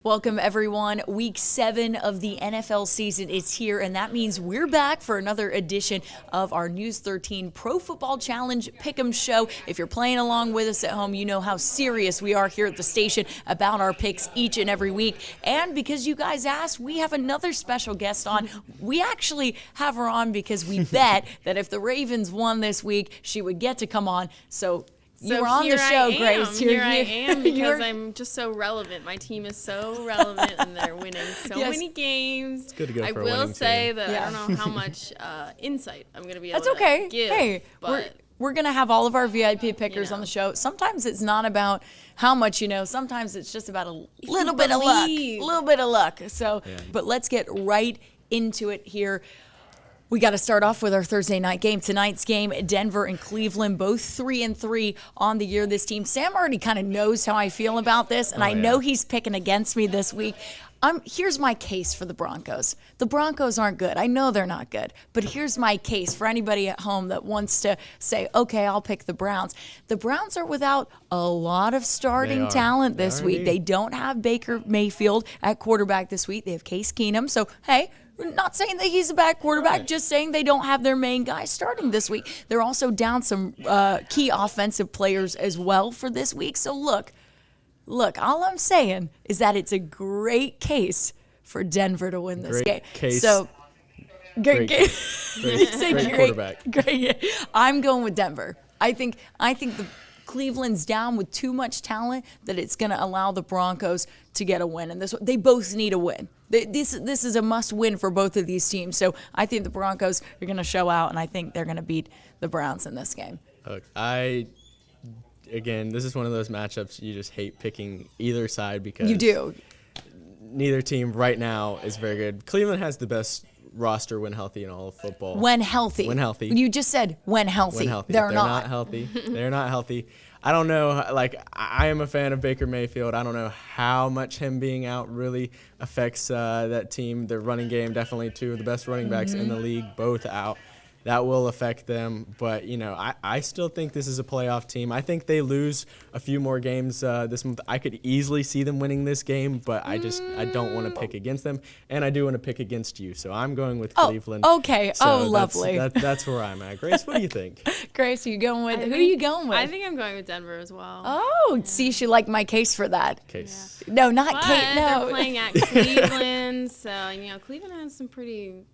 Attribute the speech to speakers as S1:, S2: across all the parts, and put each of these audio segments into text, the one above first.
S1: Welcome, everyone. Week 7 of the NFL season is here, and that means we're back for another edition of our News 13 Pro Football Challenge Pick'em Show. If you're playing along with us at home, you know how serious we are here at the station about our picks each and every week. And because you guys asked, we have another special guest on. We actually have her on because we bet that if the Ravens won this week, she would get to come on. So you were on the show, Grace.
S2: Here I am because I'm just so relevant. My team is so relevant, and they're winning so many games.
S3: It's good to go
S2: I
S3: for a
S2: will
S3: winning
S2: say
S3: team.
S2: that I don't know how much insight I'm going to be able
S1: That's okay.
S2: to give.
S1: Hey,
S2: but
S1: we're going to have all of our VIP pickers on the show. Sometimes it's not about how much you know. Sometimes it's just about a little bit of luck. A little bit of luck. So, but let's get right into it here. We got to start off with our Thursday night game. Tonight's game, Denver and Cleveland, both 3-3 on the year. This team, Sam already kind of knows how I feel about this, and I know he's picking against me this week. Here's my case for the Broncos. The Broncos aren't good. I know they're not good, but here's my case for anybody at home that wants to say, okay, I'll pick the Browns. The Browns are without a lot of starting talent this week. They don't have Baker Mayfield at quarterback this week. They have Case Keenum. So, hey, we're not saying that he's a bad quarterback, just saying they don't have their main guy starting this week. They're also down some key offensive players as well for this week. So, look, all I'm saying is that it's a great case for Denver to win this game. So, great quarterback. Great. I'm going with Denver. I think the Cleveland's down with too much talent that it's going to allow the Broncos to get a win. And they both need a win. This is a must-win for both of these teams. So I think the Broncos are going to show out, and I think they're going to beat the Browns in this game.
S3: Look, again, this is one of those matchups you just hate picking either side because
S1: you do.
S3: Neither team right now is very good. Cleveland has the best roster when healthy in all of football.
S1: When healthy. You just said when healthy. They're not
S3: healthy. They're not healthy. I don't know. Like, I am a fan of Baker Mayfield. I don't know how much him being out really affects that team. Their running game, definitely two of the best running backs in the league, both out. That will affect them. But, I still think this is a playoff team. I think they lose a few more games this month. I could easily see them winning this game, but I don't want to pick against them. And I do want to pick against you. So I'm going with Cleveland.
S1: Okay.
S3: So
S1: lovely.
S3: That's where I'm at. Grace, what do you think?
S1: Grace, who are you going with?
S2: I think I'm going with Denver as well.
S1: Oh, see, she liked my case for that.
S3: Case.
S1: Yeah. No, not case. No.
S2: They're playing at Cleveland, so Cleveland has some pretty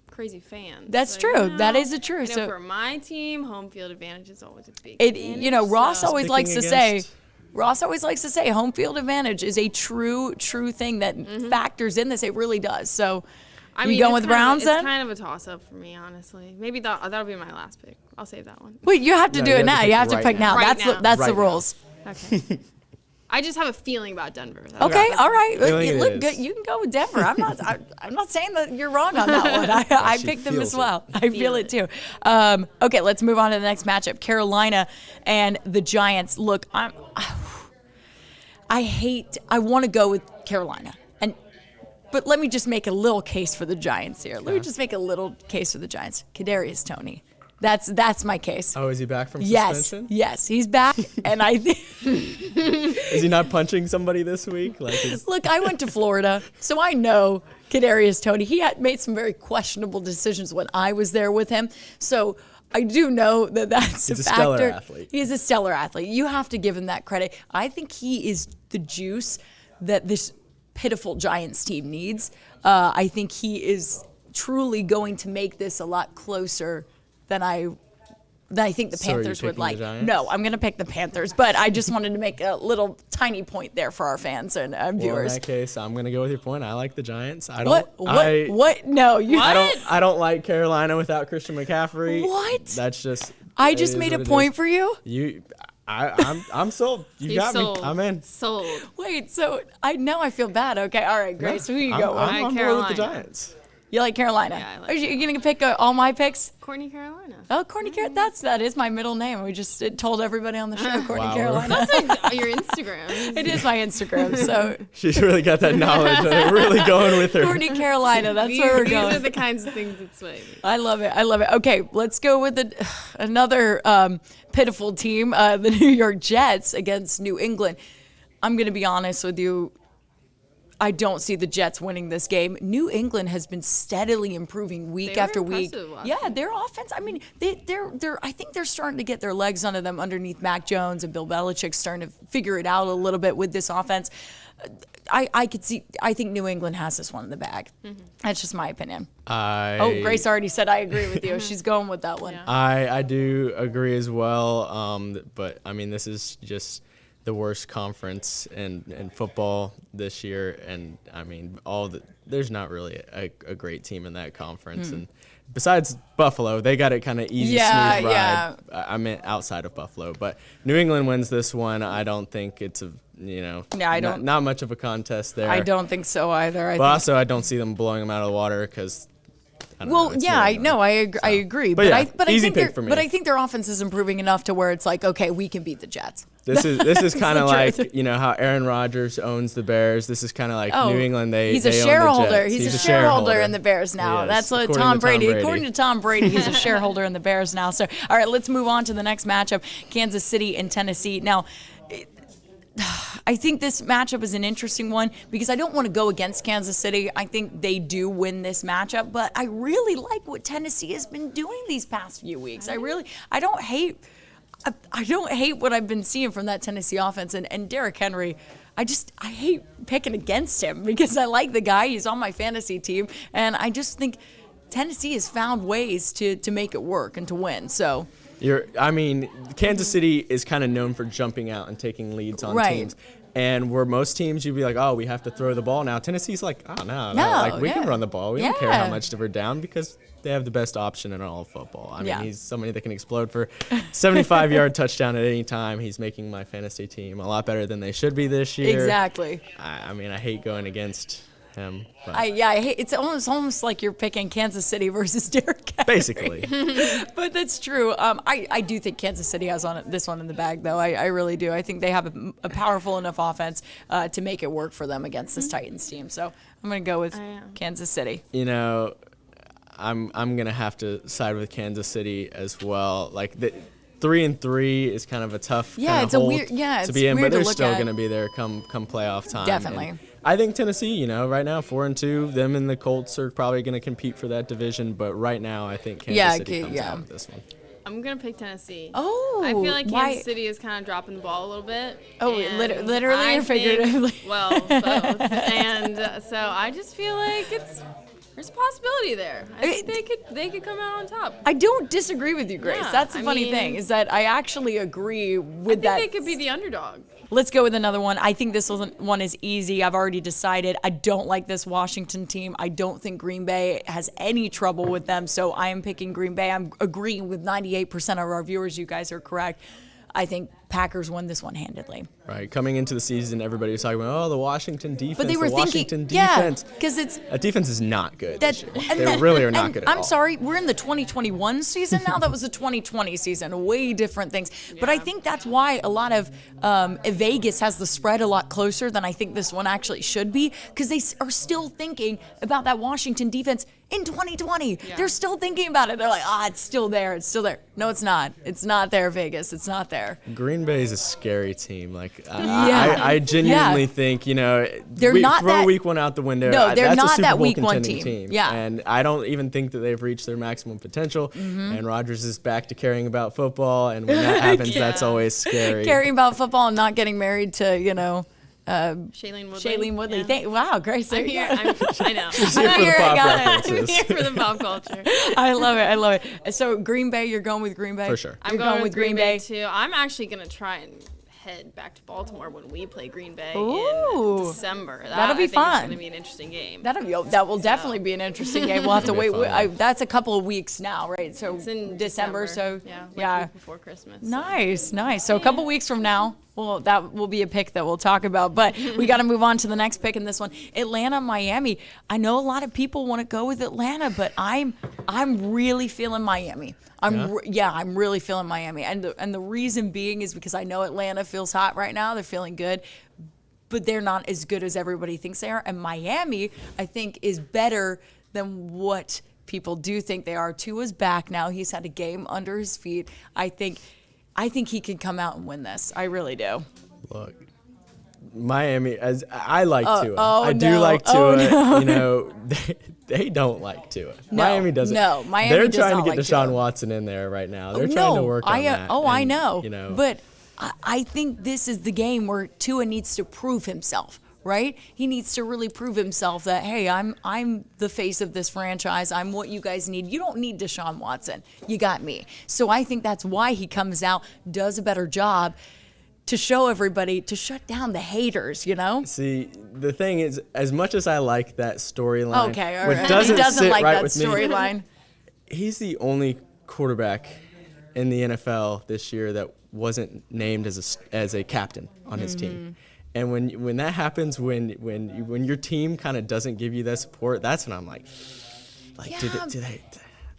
S2: crazy fans.
S1: That's true. That is true.
S2: So for my team, home field advantage is always a big advantage.
S1: Ross always likes to say home field advantage is a true thing that factors in this. It really does. So you going with the Browns then?
S2: It's kind of a toss-up for me, honestly. Maybe that'll be my last pick. I'll save that one.
S1: Wait, you have to do it now. You have to pick now. That's the rules.
S2: Okay. I just have a feeling about Denver.
S1: Okay, all right. Look good. You can go with Denver. I'm not saying that you're wrong on that one. I picked them as well. I feel it too. Okay, let's move on to the next matchup. Carolina and the Giants. Look, I want to go with Carolina. But let me just make a little case for the Giants here. Let me just make a little case for the Giants. Kadarius Toney. That's my case.
S3: Oh, is he back from suspension?
S1: Yes, he's back, and I think
S3: is he not punching somebody this week?
S1: Look, I went to Florida, so I know Kadarius Toney. He had made some very questionable decisions when I was there with him, so I do know that's a factor.
S3: Stellar athlete.
S1: He is a stellar athlete. You have to give him that credit. I think he is the juice that this pitiful Giants team needs. I think he is truly going to make this a lot closer than I think the Panthers would like. No, I'm going to pick the Panthers, but I just wanted to make a little tiny point there for our fans and viewers.
S3: Well, in that case, I'm going to go with your point. I like the Giants.
S1: What? No, you.
S3: I don't like Carolina without Christian McCaffrey.
S1: What?
S3: That's just.
S1: I just made a point for you.
S3: I'm sold. You got me. I'm in.
S2: Sold.
S1: Wait, so I feel bad. Okay, all right, Grace. Who you go with?
S3: I'm on board with the Giants.
S1: You like Carolina?
S2: Yeah, I like
S1: Are you going to pick all my picks?
S2: Courtney Carolina.
S1: Oh, Courtney Carolina. That is my middle name. We just told everybody on the show, Courtney Carolina.
S2: That's like your Instagram.
S1: It is my Instagram. So
S3: she's really got that knowledge. Really going with her.
S1: Courtney Carolina. That's where we're going.
S2: These are the kinds of things that sway me.
S1: I love it. Okay, let's go with another pitiful team, the New York Jets against New England. I'm going to be honest with you. I don't see the Jets winning this game. New England has been steadily improving week after week. Yeah, their offense. I mean, they're. I think they're starting to get their legs under them underneath Mac Jones, and Bill Belichick's starting to figure it out a little bit with this offense. I could see. I think New England has this one in the bag. Mm-hmm. That's just my opinion. Grace already said I agree with you. She's going with that one.
S3: Yeah. I do agree as well. But I mean, this is just the worst conference in football this year, and I mean, there's not really a great team in that conference, and besides Buffalo, they got it kind of easy, smooth ride. Yeah. I meant outside of Buffalo, but New England wins this one. I don't think it's not much of a contest there.
S1: I don't think so either.
S3: I don't see them blowing them out of the water because.
S1: I agree.
S3: But I
S1: think their offense is improving enough to where it's like, okay, we can beat the Jets.
S3: This is kind of like how Aaron Rodgers owns the Bears. This is kind of like New England. He's
S1: a shareholder.
S3: He's
S1: a shareholder in the Bears now.
S3: Yes,
S1: that's what Tom Brady. According to Tom Brady, he's a shareholder in the Bears now. So, all right, let's move on to the next matchup: Kansas City and Tennessee. Now, I think this matchup is an interesting one because I don't want to go against Kansas City. I think they do win this matchup, but I really like what Tennessee has been doing these past few weeks. I don't hate what I've been seeing from that Tennessee offense and Derrick Henry. I hate picking against him because I like the guy. He's on my fantasy team, and I just think Tennessee has found ways to make it work and to win. So.
S3: Kansas City is kind of known for jumping out and taking leads on teams. And where most teams, you'd be like, oh, we have to throw the ball now. Tennessee's like, oh, no. Like, we can run the ball. We don't care how much we're down because they have the best option in all of football. I mean, he's somebody that can explode for 75-yard touchdown at any time. He's making my fantasy team a lot better than they should be this year.
S1: Exactly.
S3: I hate going against him.
S1: I hate, it's almost like you're picking Kansas City versus Derrick Henry.
S3: Basically.
S1: But that's true. I do think Kansas City has this one in the bag, though. I really do. I think they have a powerful enough offense to make it work for them against this Titans team. So I'm going to go with Kansas City.
S3: I'm going to have to side with Kansas City as well. Like 3-3 is kind of a tough
S1: it's a weird
S3: to be in, but they're still going to be there come playoff time.
S1: Definitely.
S3: And I think Tennessee, right now 4-2, them and the Colts are probably going to compete for that division. But right now, I think Kansas City comes out with this one.
S2: I'm gonna pick Tennessee.
S1: Oh,
S2: I feel like Kansas City is kind of dropping the ball a little bit.
S1: Oh, literally or figuratively?
S2: Well, both. And so I just feel like there's a possibility there. I think they could come out on top.
S1: I don't disagree with you, Grace. That's the funny thing is that I actually agree with that.
S2: I think they could be the underdog.
S1: Let's go with another one. I think this one is easy. I've already decided. I don't like this Washington team. I don't think Green Bay has any trouble with them, so I am picking Green Bay. I'm agreeing with 98% of our viewers. You guys are correct. I think Packers won this one handedly.
S3: Right. Coming into the season, everybody was talking about, the Washington defense.
S1: But they were
S3: thinking, because that defense is not good. They really are not good at all.
S1: I'm sorry, we're in the 2021 season now. That was the 2020 season. Way different things. Yeah. But I think that's why a lot of Vegas has the spread a lot closer than I think this one actually should be, because they are still thinking about that Washington defense in 2020. Yeah. They're still thinking about it. They're like, it's still there. It's still there. No, it's not. It's not there, Vegas. It's not there.
S3: Green Bay is a scary team. Like, I genuinely think,
S1: they're not
S3: throw week one out the window.
S1: No, they're
S3: that's
S1: not
S3: a Super
S1: that
S3: Bowl
S1: week one
S3: contending
S1: team. Yeah.
S3: And I don't even think that they've reached their maximum potential. Mm-hmm. And Rodgers is back to caring about football. And when that happens, that's always scary.
S1: Caring about football and not getting married to,
S2: Shailene Woodley.
S1: Yeah. Wow, Grace.
S2: I'm here. I know.
S3: I'm here
S2: for the pop culture.
S1: I love it. So Green Bay, you're going with Green Bay?
S3: For sure.
S2: I'm going with Green Bay too. I'm actually going to try and head back to Baltimore when we play Green Bay in December.
S1: That'll be fun.
S2: It's going to be an interesting game.
S1: That will definitely be an interesting game. We'll have to wait. That's a couple of weeks now, right? So
S2: it's in
S1: December. So
S2: week before Christmas.
S1: Nice. So a couple weeks from now. Well, that will be a pick that we'll talk about, but we got to move on to the next pick in this one. Atlanta, Miami. I know a lot of people want to go with Atlanta, but I'm really feeling Miami. I'm really feeling Miami, and the reason being is because I know Atlanta feels hot right now. They're feeling good, but they're not as good as everybody thinks they are. And Miami, I think, is better than what people do think they are. Tua's back now. He's had a game under his feet. I think he can come out and win this. I really do.
S3: Look, Miami, as I like Tua.
S1: oh,
S3: I do
S1: no.
S3: like
S1: Oh,
S3: Tua.
S1: no.
S3: You know, they don't like Tua.
S1: No,
S3: Miami doesn't.
S1: no, Miami
S3: They're
S1: does
S3: trying
S1: not
S3: to get
S1: like
S3: Deshaun
S1: Tua.
S3: Watson in there right now. They're trying to work on that.
S1: I
S3: and,
S1: know.
S3: You know,
S1: But I think this is the game where Tua needs to prove himself. Right? He needs to really prove himself that, hey, I'm the face of this franchise. I'm what you guys need. You don't need Deshaun Watson. You got me. So I think that's why he comes out, does a better job to show everybody, to shut down the haters, you know?
S3: See, the thing is, as much as I like that storyline,
S1: Okay, all
S3: what
S1: right.
S3: doesn't
S1: He doesn't
S3: sit
S1: like
S3: right
S1: that
S3: with me,
S1: storyline.
S3: he's the only quarterback in the NFL this year that wasn't named as a captain on his team. And when that happens, when your team kind of doesn't give you that support, that's when I'm like,
S1: Yeah.
S3: do they?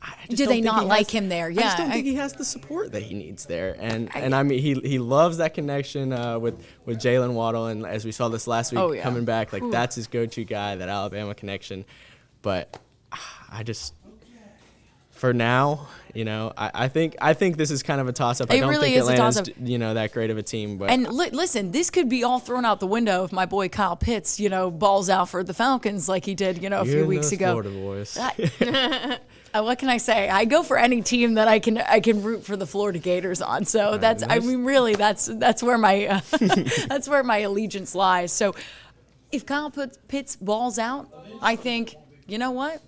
S3: I just
S1: Do
S3: don't
S1: they
S3: think
S1: not
S3: he
S1: like
S3: has-
S1: him there?
S3: I just
S1: Yeah,
S3: don't think he has the support that he needs there. And I mean, he loves that connection with Jalen Waddle, and as we saw this last week,
S1: Oh, yeah.
S3: coming back, like that's his go-to guy, that Alabama connection. But I just, for now, you know, I think this is kind of a toss-up. I
S1: It
S3: don't
S1: really
S3: think
S1: is a
S3: Atlanta's
S1: toss-up.
S3: that great of a team. But
S1: And listen, this could be all thrown out the window if my boy Kyle Pitts, balls out for the Falcons like he did, a
S3: you
S1: few
S3: and
S1: weeks
S3: those
S1: ago.
S3: Florida boys.
S1: What can I say? I go for any team that I can root for the Florida Gators on. So that's really that's where my that's where my allegiance lies. So if Kyle Pitts balls out, I think, you know what?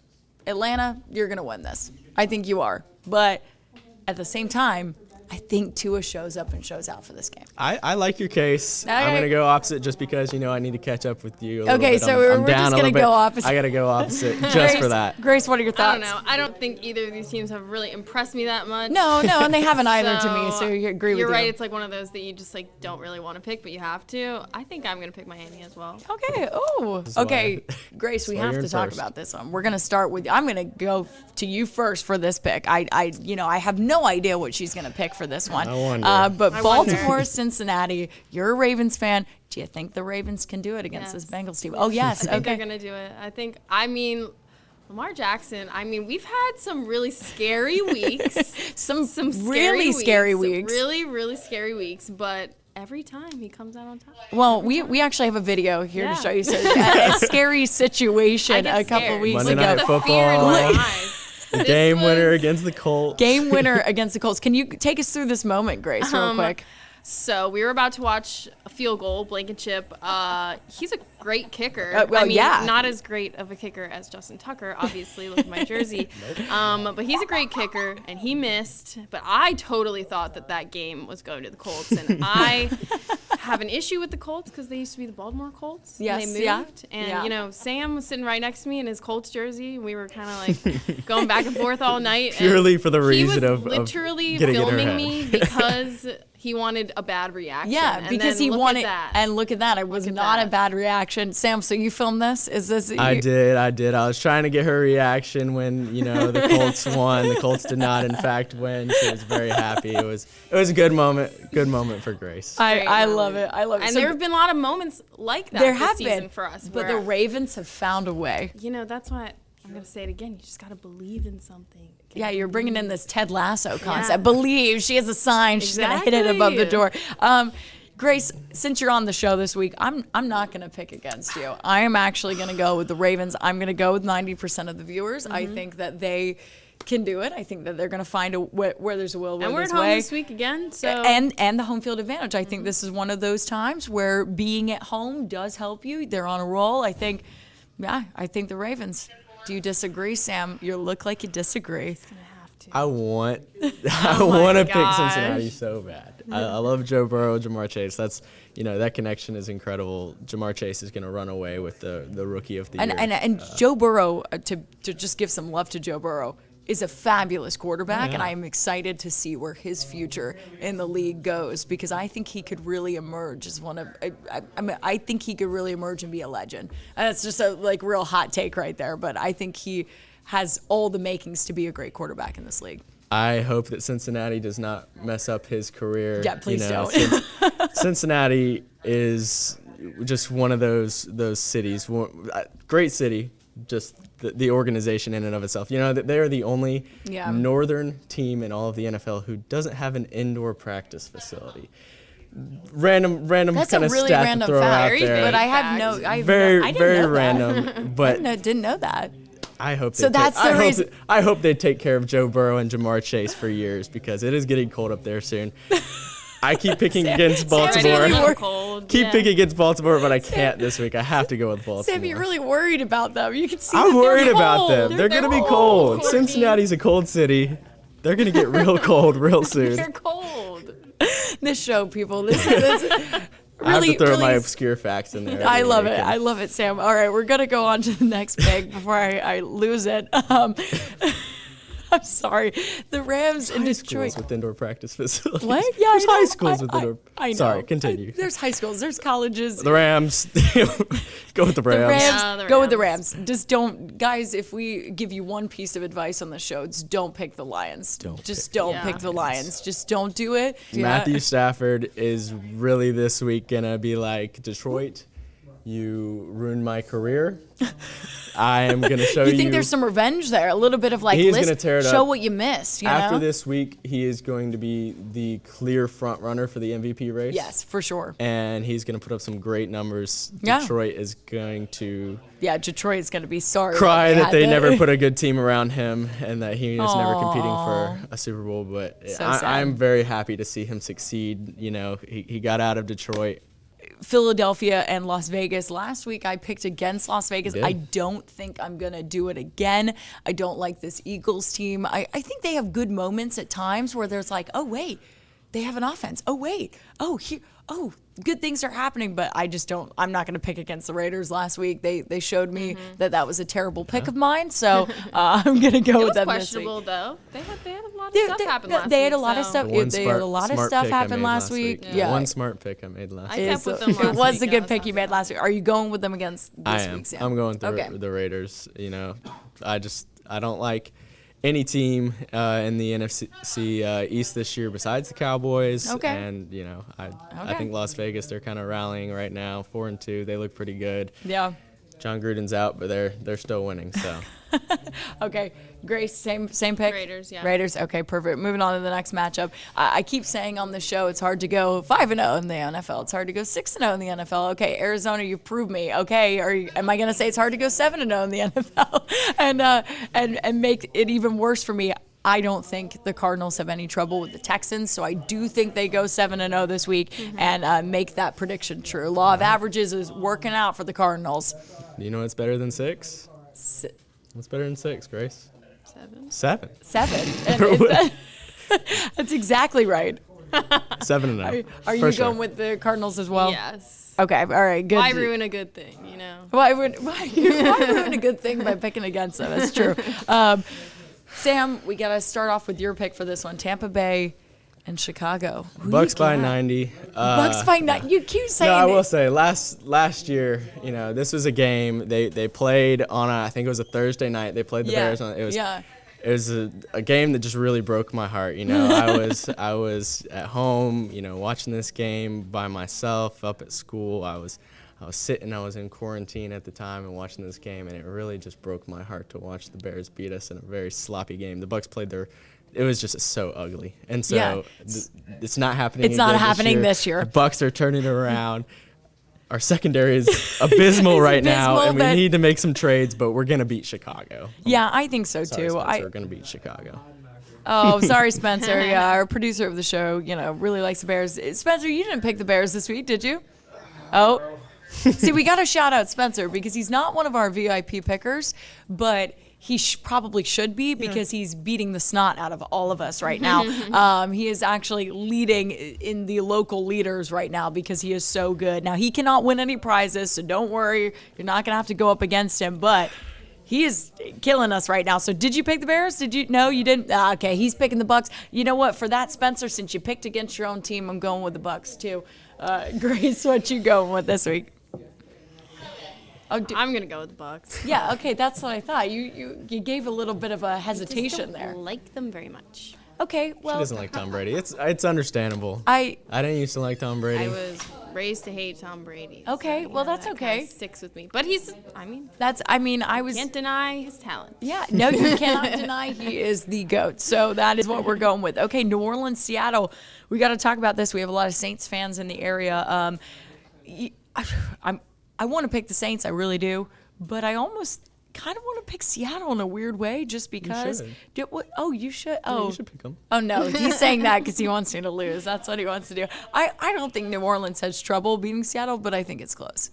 S1: Atlanta, you're going to win this. I think you are. But at the same time, I think Tua shows up and shows out for this game.
S3: I like your case.
S1: All
S3: I'm
S1: right.
S3: going to go opposite just because, I need to catch up with you a little
S1: Okay,
S3: bit.
S1: so
S3: I'm
S1: we're
S3: down
S1: just
S3: a
S1: gonna
S3: little bit.
S1: go opposite.
S3: I got to go opposite just for that.
S1: Grace, what are your
S2: I
S1: thoughts?
S2: don't know. I don't think either of these teams have really impressed me that much.
S1: No, and they haven't either to me, so you agree with
S2: You're
S1: you.
S2: right. It's like one of those that you just don't really want to pick, but you have to. I think I'm gonna pick Miami as well.
S1: Okay. Oh.
S3: is why-
S1: Okay, Grace, we
S3: why
S1: have
S3: you're
S1: to
S3: in
S1: talk
S3: first.
S1: about this one. We're gonna start with. I'm gonna go to you first for this pick. I have no idea what she's gonna pick for this one.
S3: I wonder.
S1: But
S2: I wonder.
S1: Baltimore, Cincinnati. You're a Ravens fan. Do you think the Ravens can do it against this Bengals team? Oh yes.
S2: I think they're
S1: Okay.
S2: gonna do it. Lamar Jackson. We've had some really scary weeks.
S1: Some
S2: scary
S1: really scary weeks.
S2: Really, really scary weeks. But every time he comes out on top.
S1: Well, we actually have a video here
S2: Yeah.
S1: to show you a scary situation
S2: I
S1: a
S2: get
S1: couple
S2: scared.
S1: weeks
S3: Monday
S1: ago.
S3: Night
S2: The
S3: Football.
S2: fear in my eyes.
S3: The
S2: This
S3: game winner
S2: was-
S3: against the Colts.
S1: Game winner against the Colts. Can you take us through this moment, Grace, real quick?
S2: So we were about to watch a field goal, Blankenship. He's a great kicker.
S1: yeah.
S2: Not as great of a kicker as Justin Tucker, obviously. Look at my jersey. But he's a great kicker, and he missed. But I totally thought that game was going to the Colts, and I have an issue with the Colts because they used to be the Baltimore Colts.
S1: Yes,
S2: and they
S1: yeah,
S2: moved. And
S1: yeah.
S2: Sam was sitting right next to me in his Colts jersey. And we were kind of going back and forth all night.
S3: Purely
S2: and
S3: for the reason
S2: he was
S3: of
S2: literally
S3: getting in her
S2: filming
S3: head.
S2: me because he wanted a bad reaction.
S1: Yeah,
S2: And
S1: because
S2: then
S1: he
S2: look
S1: wanted,
S2: at that.
S1: and look at that. It was
S2: Look at
S1: not
S2: that.
S1: a bad reaction. Sam, so you filmed this? Is this?
S3: I did. I was trying to get her reaction when the Colts won. The Colts did not, in fact, win. She was very happy. It was a good moment. Good moment for Grace.
S1: I love it. I love it.
S2: And
S1: So
S2: there have been a lot of moments like that
S1: there
S2: this
S1: have
S2: season
S1: been
S2: for us.
S1: but
S2: where,
S1: the Ravens have found a way.
S2: that's why I'm going to say it again. You just got to believe in something.
S1: Yeah, you're bringing in this Ted Lasso concept.
S2: Yeah.
S1: Believe she has a sign. She's gonna hit it above the door.
S2: Exactly.
S1: Grace, since you're on the show this week, I'm not gonna pick against you. I am actually gonna go with the Ravens. I'm gonna go with 90% of the viewers. I think that they can do it. I think that they're gonna find where there's a will, where
S2: And we're
S1: there's
S2: at
S1: a
S2: home
S1: way.
S2: this week again. So
S1: And the home field advantage. I think this is one of those times where being at home does help you. They're on a roll. I think the Ravens. Do you disagree, Sam? You look like you disagree.
S3: I want
S2: Oh
S3: to pick
S2: gosh.
S3: Cincinnati so bad. I love Joe Burrow, Jamar Chase. That's that connection is incredible. Jamar Chase is going to run away with the rookie of the year.
S1: And Joe Burrow, to just give some love to Joe Burrow, is a fabulous quarterback, and I am excited to see where his future in the league goes because I think he could really emerge as one of. I think he could really emerge and be a legend. And that's just a real hot take right there, but I think he has all the makings to be a great quarterback in this league.
S3: I hope that Cincinnati does not mess up his career.
S1: Yeah, please don't.
S3: Cincinnati is just one of those cities. Great city, just the organization in and of itself. They are the only northern team in all of the NFL who doesn't have an indoor practice facility. random
S1: That's
S3: kind
S1: a
S3: of
S1: really
S3: stat
S1: random
S3: to throw
S1: fact,
S3: out there.
S1: but I have
S2: Fact.
S1: no, I have
S3: very,
S1: no, I didn't
S3: very
S1: know that.
S3: random. But
S1: Didn't know that.
S3: I hope
S1: So that's the reason-
S3: I hope they take care of Joe Burrow and Jamar Chase for years because it is getting cold up there soon. I keep picking against
S2: Already a
S3: Baltimore.
S2: little cold.
S3: Keep
S2: yeah.
S3: picking against Baltimore, but I can't this week. I have to go with Baltimore.
S1: Sam, you're really worried about them. You can see
S3: I'm
S1: that they're
S3: worried about
S1: cold.
S3: them. They're going to be
S2: cold,
S3: cold.
S2: Courtney.
S3: Cincinnati's a cold city. They're going to get real cold real soon.
S2: They're cold.
S1: This show, people. This is
S3: I have
S1: really,
S3: to throw my
S1: really.
S3: obscure facts in there.
S1: I
S3: every
S1: love
S3: week,
S1: it.
S3: and
S1: I love it, Sam. All right, we're gonna go on to the next pick before I lose it. I'm sorry. The Rams in
S3: high
S1: Detroit.
S3: schools with indoor practice facilities.
S1: What? Yeah,
S3: There's
S1: I know.
S3: high schools with indoor.
S1: I know.
S3: Sorry, continue.
S1: There's high schools. There's colleges.
S3: The Rams. Go with the
S1: The
S3: Rams.
S1: Rams,
S2: Yeah, the
S1: go with the
S2: Rams.
S1: Rams. Just don't, guys. If we give you one piece of advice on the show, it's don't pick the Lions.
S3: Don't
S1: Just
S3: pick
S1: don't
S2: the
S1: pick the Lions. Just don't do it. Yeah.
S3: Matthew Stafford is really this week gonna be like Detroit. You ruined my career. I am gonna show you.
S1: You think there's some revenge there? A little bit of like,
S3: He is
S1: list,
S3: gonna tear it
S1: show
S3: up.
S1: what you missed. You
S3: After
S1: know?
S3: this week, he is going to be the clear front runner for the MVP race.
S1: Yes, for sure.
S3: And he's going to put up some great numbers.
S1: Yeah.
S3: Detroit is going to
S1: Yeah, Detroit's gonna be sorry.
S3: cry that
S1: had
S3: they
S1: to-
S3: never put a good team around him and that he is never competing
S1: Aw.
S3: for a Super Bowl. But
S1: So sad.
S3: I'm very happy to see him succeed. You know, he got out of Detroit.
S1: Philadelphia and Las Vegas. Last week I picked against Las Vegas.
S3: You did.
S1: I don't think I'm going to do it again. I don't like this Eagles team. I think they have good moments at times where there's like, oh, wait, they have an offense. Oh, wait. Oh, here. Oh, good things are happening, but I just don't. I'm not going to pick against the Raiders last week. They showed me that was a terrible pick of mine, so I'm going to go
S2: It
S1: with
S2: was
S1: them this week.
S2: questionable though. They had a lot of
S1: They-
S2: stuff
S1: they-
S2: happen
S1: they
S2: last week.
S1: had a lot of
S2: so-
S1: stuff.
S3: One
S1: They had a lot of
S3: smart
S1: stuff
S3: pick I
S1: happen
S3: made
S1: last week. Yeah.
S3: One smart pick I made last
S2: I
S3: week.
S2: kept with them
S1: It
S2: last
S1: was
S2: week.
S1: a
S2: I
S1: good
S2: was
S1: pick you made
S2: happy.
S1: last week. Are you going with them against this
S3: I am.
S1: week, Sam?
S3: I'm going through
S1: Okay.
S3: the Raiders. You know, I don't like any team in the NFC East this year besides the Cowboys.
S1: Okay.
S3: And you know, I
S1: Okay.
S3: think Las Vegas, they're kind of rallying right now, 4-2. They look pretty good.
S1: Yeah.
S3: John Gruden's out, but they're still winning. So
S1: Okay, Grace, same pick?
S2: Raiders, yeah.
S1: Raiders, okay, perfect. Moving on to the next matchup. I keep saying on the show it's hard to go 5-0 in the NFL. It's hard to go 6-0 in the NFL. Okay, Arizona, you've proved me. Okay, am I going to say it's hard to go 7-0 in the NFL and make it even worse for me? I don't think the Cardinals have any trouble with the Texans, so I do think they go 7-0 this week and make that prediction true. Law of averages is working out for the Cardinals.
S3: you know what's better than 6? What's better than 6, Grace? 7.
S1: 7. And that's exactly right.
S3: 7-0.
S1: Are you
S3: For sure.
S1: going with the Cardinals as well?
S2: Yes.
S1: Okay, all right, good.
S2: Why ruin a good thing, you know?
S1: Why ruin a good thing by picking against them? That's true. Sam, we got to start off with your pick for this one. Tampa Bay and Chicago. Who
S3: Bucks
S1: you
S3: by
S1: got?
S3: 90.
S1: Bucks by 90. You keep saying
S3: No, I will
S1: it.
S3: say last year, you know, this was a game they played on I think it was a Thursday night. They played the Bears on it was a game that just really broke my heart. You know, I was at home, you know, watching this game by myself up at school. I was in quarantine at the time and watching this game, and it really just broke my heart to watch the Bears beat us in a very sloppy game. The Bucks played it was just so ugly. And so
S1: Yeah.
S3: it's not happening
S1: It's not
S3: again
S1: happening this year.
S3: The Bucks are turning it around. Our secondary is abysmal right now,
S1: abysmal,
S3: and we
S1: but-
S3: need to make some trades, but we're going to beat Chicago.
S1: Yeah, I think so
S3: Sorry,
S1: too.
S3: Spencer, we're going to beat Chicago.
S1: Oh, sorry, Spencer. Yeah, our producer of the show, you know, really likes the Bears. Spencer, you didn't pick the Bears this week, did you? Oh. See, we got to shout out Spencer because he's not one of our VIP pickers, but he probably should be because he's beating the snot out of all of us right now. He is actually leading in the local leaders right now because he is so good. Now, he cannot win any prizes, so don't worry. You're not going to have to go up against him, but he is killing us right now. So did you pick the Bears? Did you? No, you didn't? Okay, he's picking the Bucks. You know what? For that, Spencer, since you picked against your own team, I'm going with the Bucks too. Grace, what you going with this week? Oh,
S2: I'm gonna go with the Bucks.
S1: yeah, okay, that's what I thought. You gave a little bit of a hesitation there.
S2: Like them very much.
S1: Okay,
S3: She
S1: well,
S3: doesn't like Tom Brady. It's understandable.
S1: I
S3: didn't used to like Tom Brady.
S2: I was raised to hate Tom Brady.
S1: Okay, well, that's
S2: that
S1: okay.
S2: kinda sticks with me. But he's,
S1: I was.
S2: can't deny his talent.
S1: Yeah, no, you cannot deny he is the GOAT. So that is what we're going with. Okay, New Orleans, Seattle. We got to talk about this. We have a lot of Saints fans in the area. I want to pick the Saints, I really do, but I almost kind of want to pick Seattle in a weird way just because.
S3: You
S1: You should.
S3: Yeah,
S1: Oh,
S3: you should pick them.
S1: Oh no, he's saying that because he wants me to lose. That's what he wants to do. I don't think New Orleans has trouble beating Seattle, but I think it's close.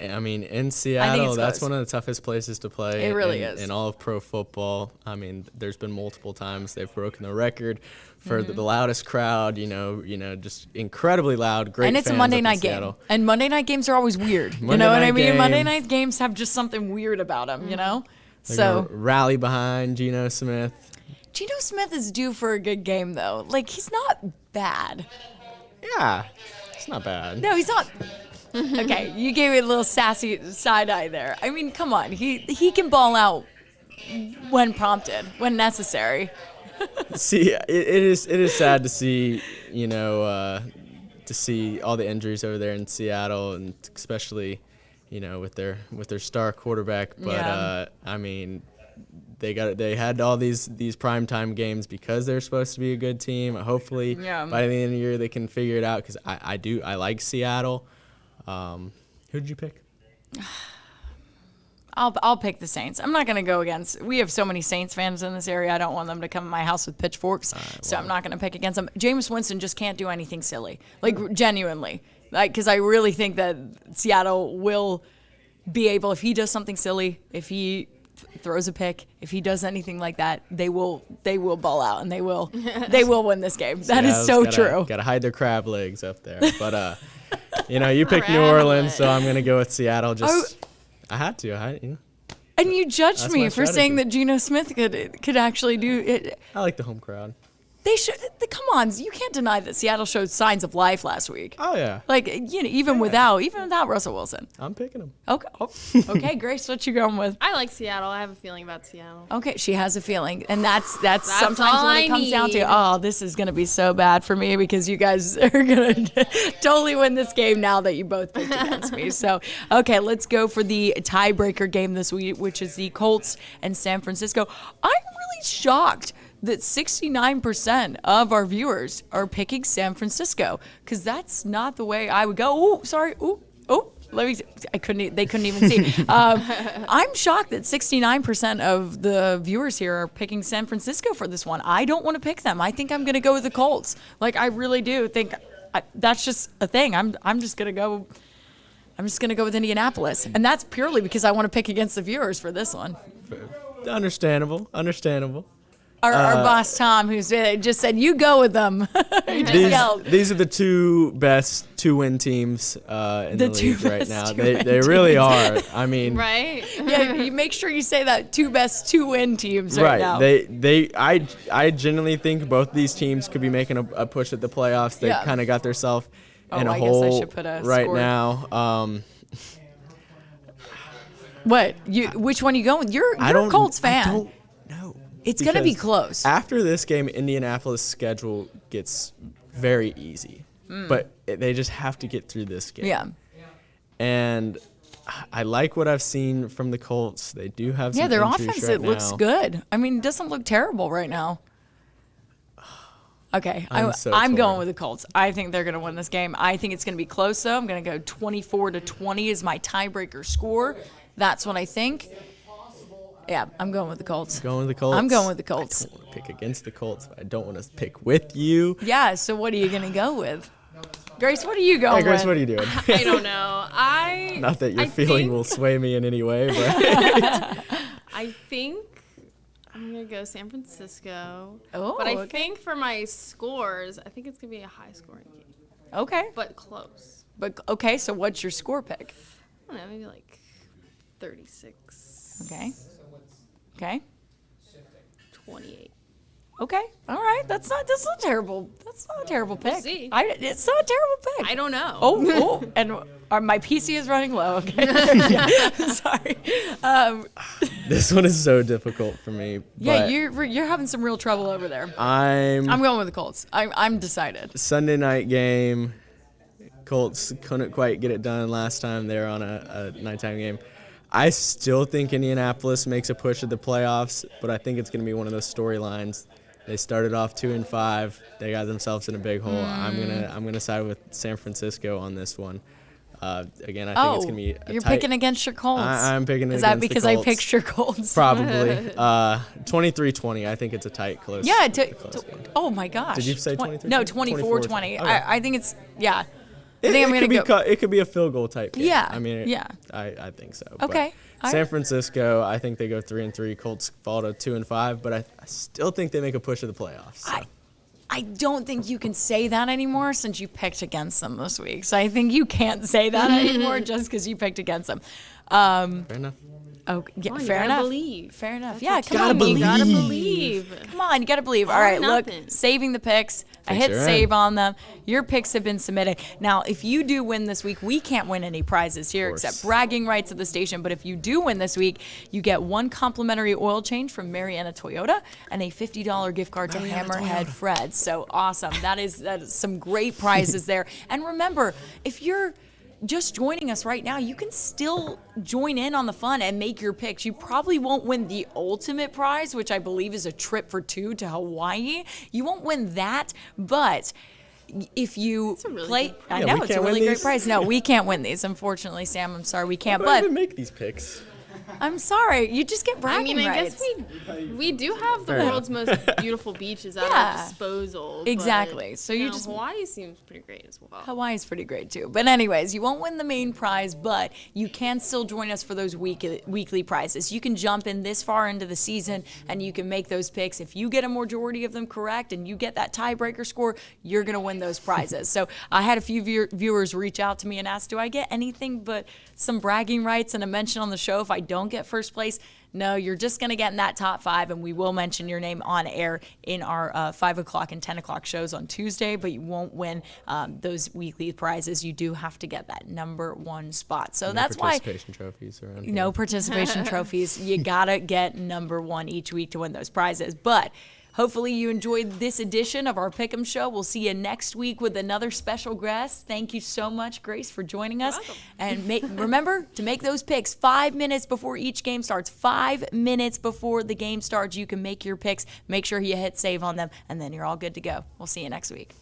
S3: I mean, in Seattle, that's
S1: close.
S3: one of the toughest places to play.
S1: It really is.
S3: In all of pro football. I mean, there's been multiple times they've broken the record for the loudest crowd. Just incredibly loud. Great.
S1: And it's a
S3: fans
S1: Monday
S3: up in
S1: night game.
S3: Seattle.
S1: And Monday night games are always weird. You
S3: Monday
S1: know what I
S3: night
S1: mean?
S3: game.
S1: Monday night games have just something weird about them. You know.
S3: They're
S1: So
S3: gonna rally behind Gino Smith.
S1: Gino Smith is due for a good game though. Like he's not bad.
S3: Yeah, it's not bad.
S1: No, he's not. Okay, you gave me a little sassy side eye there. I mean, come on, he can ball out when prompted, when necessary.
S3: See, it is sad to see, to see all the injuries over there in Seattle, and especially, with their star quarterback. But
S1: Yeah.
S3: I mean, they had all these primetime games because they're supposed to be a good team. Hopefully,
S1: Yeah.
S3: by the end of the year they can figure it out. Because I like Seattle. Who did you pick?
S1: I'll pick the Saints. I'm not going to go against. We have so many Saints fans in this area. I don't want them to come to my house with pitchforks. So I'm not going to pick against them. Jameis Winston just can't do anything silly. Like genuinely. Because I really think that Seattle will be able, if he does something silly, if he throws a pick, if he does anything like that, they will ball out and they will win this game. That is so true.
S3: Got to hide their crab legs up there. But you picked New Orleans, so I'm going to go with Seattle. I had to.
S1: And you judged
S3: That's
S1: me
S3: my
S1: for saying that Gino Smith could actually do it.
S3: I like the home crowd.
S1: They should. Come on, you can't deny that Seattle showed signs of life last week.
S3: Oh yeah.
S1: Like even without Russell Wilson.
S3: I'm picking them.
S1: Okay. Okay, Grace, what you going with?
S2: I like Seattle. I have a feeling about Seattle.
S1: Okay, she has a feeling, and that's sometimes
S2: all
S1: when it
S2: I
S1: comes down to,
S2: need.
S1: oh, this is gonna be so bad for me because you guys are gonna totally win this game now that you both picked against me. So, okay, let's go for the tiebreaker game this week, which is the Colts and San Francisco. I'm really shocked that 69% of our viewers are picking San Francisco, because that's not the way I would go. Oh, sorry. Oh, let me. They couldn't even see. I'm shocked that 69% of the viewers here are picking San Francisco for this one. I don't want to pick them. I think I'm going to go with the Colts. Like I really do think that's just a thing. I'm just going to go. I'm just going to go with Indianapolis, and that's purely because I want to pick against the viewers for this one.
S3: Understandable.
S1: Our boss Tom, who's just said, "You go with them." He just yelled.
S3: These are the two best two-win teams in the
S1: two
S3: league right
S1: best
S3: now.
S1: two-win
S3: They really are. I mean,
S2: Right?
S1: Yeah, you make sure you say that two best two-win teams right now.
S3: I genuinely think both these teams could be making a push at the playoffs. They
S1: Yeah.
S3: kind of got themselves in a
S1: I guess I
S3: hole
S1: should put a
S3: right
S1: score.
S3: now.
S1: What? Which one you going with? You're a Colts fan.
S3: I don't know.
S1: It's going to be
S3: Because
S1: close.
S3: After this game, Indianapolis' schedule gets very easy, but they just have to get through this game.
S1: Yeah.
S3: And I like what I've seen from the Colts. They do have some
S1: Yeah, their
S3: injuries
S1: offense,
S3: right
S1: it looks
S3: now.
S1: good. I mean, it doesn't look terrible right now. Okay,
S3: I'm so
S1: I'm going
S3: torn.
S1: with the Colts. I think they're going to win this game. I think it's going to be close, though. I'm going to go 24-20 is my tiebreaker score. That's what I think. Yeah, I'm going with the Colts.
S3: Going with the Colts.
S1: I'm going with the Colts.
S3: I don't want to pick against the Colts, but I don't want to pick with you.
S1: Yeah, so what are you going to go with? Grace, what are you going
S3: Hey, Grace,
S1: with?
S3: what are you doing?
S2: I don't know.
S3: Not that your
S2: I
S3: feeling
S2: think-
S3: will sway me in any way, but
S2: I think I'm gonna go San Francisco.
S1: Oh,
S2: but I
S1: okay.
S2: think for my scores, I think it's gonna be a high scoring game,
S1: Okay.
S2: but close.
S1: But okay, so what's your score pick?
S2: I don't know, maybe like 36.
S1: Okay. Okay.
S2: 28.
S1: Okay. All right. That's not terrible. That's not a terrible pick.
S2: see.
S1: It's not a terrible pick.
S2: I don't know.
S1: Oh, and my PC is running low. Okay. Yeah, sorry.
S3: this one is so difficult for me.
S1: Yeah,
S3: but
S1: you're having some real trouble over there.
S3: I'm
S1: I'm going with the Colts. I'm decided.
S3: Sunday night game. Colts couldn't quite get it done last time they were on a nighttime game. I still think Indianapolis makes a push at the playoffs, but I think it's going to be one of those storylines. They started off 2-5. They got themselves in a big hole. I'm gonna side with San Francisco on this one. Again, I think it's gonna be
S1: you're picking against your Colts.
S3: I'm picking against
S1: the Colts. Is that because I picked your Colts?
S3: Probably. 23-20. I think it's a tight, close.
S1: Yeah.
S3: Close game.
S1: Oh my gosh.
S3: Did you say 23?
S1: No, 24-20. Okay. I think it's I
S3: think
S1: I'm gonna go.
S3: It could be a field goal type game.
S1: Yeah.
S3: I mean,
S1: yeah.
S3: I think so.
S1: Okay.
S3: But San Francisco, I think they go 3-3. Colts fall to 2-5, but I still think they make a push at the playoffs. So.
S1: I don't think you can say that anymore since you picked against them this week. So I think you can't say that anymore just because you picked against them.
S3: Fair enough.
S1: Oh, yeah,
S2: on,
S1: fair enough.
S2: Believe.
S1: Fair enough.
S2: That's
S1: Yeah,
S2: what
S1: come on,
S2: you gotta believe.
S1: Come on, you gotta believe. All right, look,
S2: nothing.
S1: saving the picks. I hit save on them. Your picks have been submitted. Now, if you do win this week, we can't win any prizes here except bragging rights at the station. But if you do win this week, you get 1 complimentary oil change from Mariana Toyota and a $50 gift card to Hammerhead Fred's. So awesome. That is some great prizes there. And remember, if you're just joining us right now, you can still join in on the fun and make your picks. You probably won't win the ultimate prize, which I believe is a trip for 2 to Hawaii. You won't win that, but if you play, I know it's a really great prize. No, we can't win these, unfortunately, Sam. I'm sorry, we can't.
S3: But I
S1: But
S3: even make these picks.
S1: I'm sorry, you just get bragging
S2: I
S1: rights.
S2: guess we do have the world's most beautiful beaches at our disposal.
S1: Exactly.
S2: But,
S1: So you just
S2: Hawaii seems pretty great as well.
S1: Hawaii's pretty great too. But anyways, you won't win the main prize, but you can still join us for those weekly prizes. You can jump in this far into the season and you can make those picks. If you get a majority of them correct and you get that tiebreaker score, you're going to win those prizes. So I had a few viewers reach out to me and ask, do I get anything but some bragging rights and a mention on the show if I don't get first place? No, you're just going to get in that top 5, and we will mention your name on air in our 5 o'clock and 10 o'clock shows on Tuesday, but you won't win those weekly prizes. You do have to get that number 1 spot. So that's why
S3: participation trophies around here.
S1: No participation trophies. You got to get number 1 each week to win those prizes. But hopefully you enjoyed this edition of our Pick'em Show. We'll see you next week with another special guest. Thank you so much, Grace, for joining us. And remember to make those picks 5 minutes before each game starts. 5 minutes before the game starts, you can make your picks. Make sure you hit save on them, and then you're all good to go. We'll see you next week.